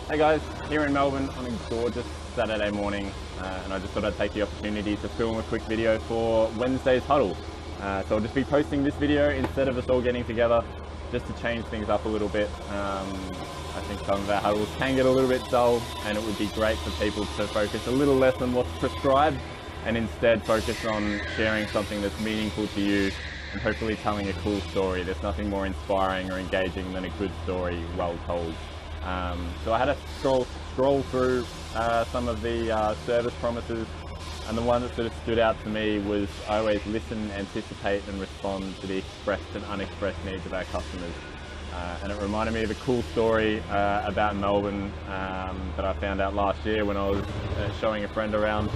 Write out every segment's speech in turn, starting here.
Hey guys, here in Melbourne on a gorgeous Saturday morning, and I just thought I'd take the opportunity to film a quick video for Wednesday's Huddle. So I'll just be posting this video instead of us all getting together, just to change things up a little bit. I think some of our huddles can get a little bit dull, and it would be great for people to focus a little less on what's prescribed and instead focus on sharing something that's meaningful to you and hopefully telling a cool story. There's nothing more inspiring or engaging than a good story well told. So I had to scroll through some of the service promises, and the one that sort of stood out to me was I always listen, anticipate and respond to the expressed and unexpressed needs of our customers. And it reminded me of a cool story about Melbourne that I found out last year when I was showing a friend around.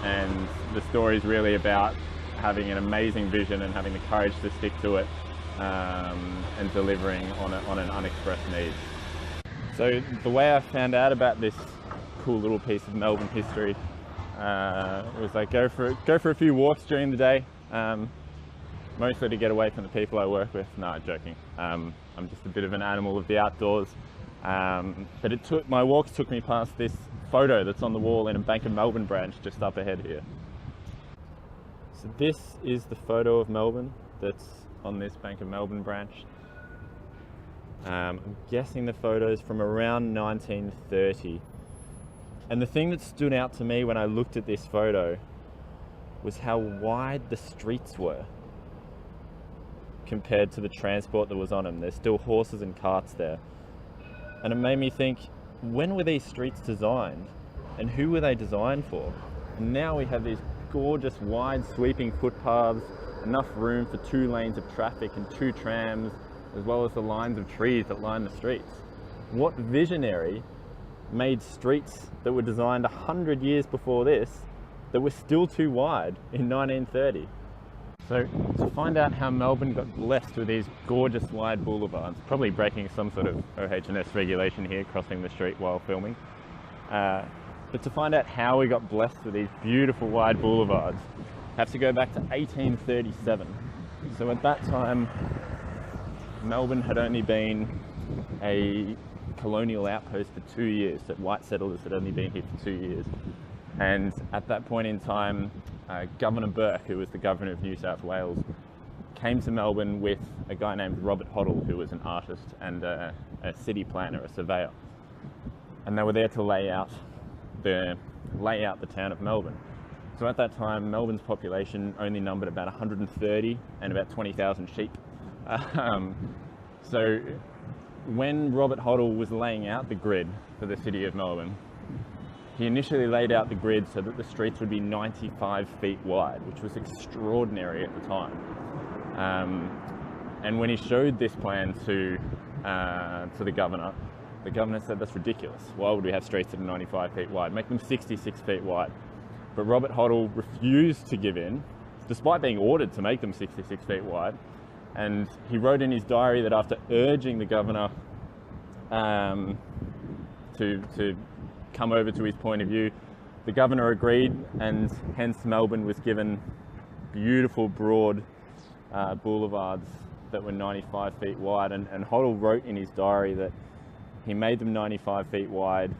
And the story is really about having an amazing vision and having the courage to stick to it. And delivering on an unexpressed need. So the way I found out about this cool little piece of Melbourne history was like go for a few walks during the day, mostly to get away from the people I work with. No, joking. I'm just a bit of an animal of the outdoors. But my walks took me past this photo that's on the wall in a Bank of Melbourne branch just up ahead here. So this is the photo of Melbourne that's on this Bank of Melbourne branch. I'm guessing the photo's from around 1930. And the thing that stood out to me when I looked at this photo was how wide the streets were compared to the transport that was on them. There's still horses and carts there. And it made me think, when were these streets designed? And who were they designed for? And now we have these gorgeous, wide, sweeping footpaths, enough room for 2 lanes of traffic and 2 trams, as well as the lines of trees that line the streets. What visionary made streets that were designed 100 years before this that were still too wide in 1930? So to find out how Melbourne got blessed with these gorgeous wide boulevards, probably breaking some sort of OH&S regulation here, crossing the street while filming, but to find out how we got blessed with these beautiful wide boulevards, have to go back to 1837. So at that time, Melbourne had only been a colonial outpost for 2 years. So white settlers had only been here for 2 years. And at that point in time, Governor Burke, who was the governor of New South Wales, came to Melbourne with a guy named Robert Hoddle, who was an artist and a city planner, a surveyor. And they were there to lay out the town of Melbourne. So at that time, Melbourne's population only numbered about 130 and about 20,000 sheep. So when Robert Hoddle was laying out the grid for the city of Melbourne, he initially laid out the grid so that the streets would be 95 feet wide, which was extraordinary at the time. And when he showed this plan to the governor said, "That's ridiculous. Why would we have streets that are 95 feet wide? Make them 66 feet wide." But Robert Hoddle refused to give in, despite being ordered to make them 66 feet wide. And he wrote in his diary that after urging the governor to come over to his point of view, the governor agreed, and hence Melbourne was given beautiful, broad boulevards that were 95 feet wide. And Hoddle wrote in his diary that he made them 95 feet wide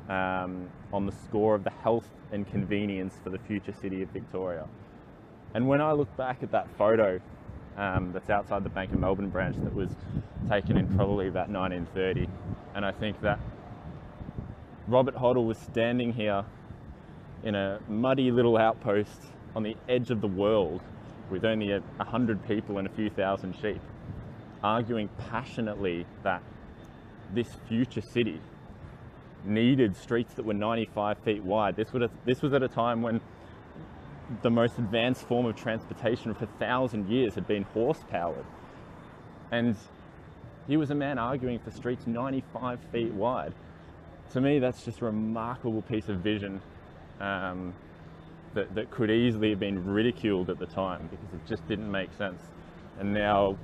on the score of the health and convenience for the future city of Victoria. And when I look back at that photo that's outside the Bank of Melbourne branch that was taken in probably about 1930, and I think that Robert Hoddle was standing here in a muddy little outpost on the edge of the world with only 100 people and a few thousand sheep, arguing passionately that this future city needed streets that were 95 feet wide. This was at a time when the most advanced form of transportation for 1,000 years had been horse-powered. And he was a man arguing for streets 95 feet wide. To me, that's just a remarkable piece of vision that could easily have been ridiculed at the time because it just didn't make sense. And now,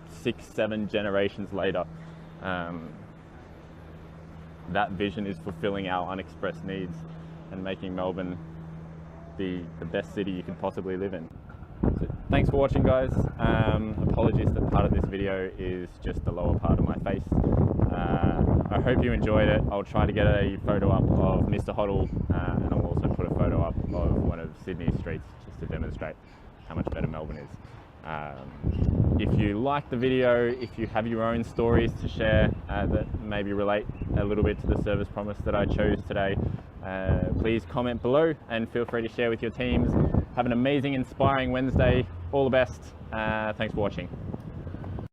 6-7 generations later, that vision is fulfilling our unexpressed needs and making Melbourne the best city you can possibly live in. So thanks for watching, guys. Apologies that part of this video is just the lower part of my face. hope you enjoyed it. I'll try to get a photo up of Mr. Hoddle, and I'll also put a photo up of one of Sydney's streets just to demonstrate how much better Melbourne is. If you like the video, if you have your own stories to share that maybe relate a little bit to the service promise that I chose today, please comment below and feel free to share with your teams. Have an amazing, inspiring Wednesday. All the best. Thanks for watching.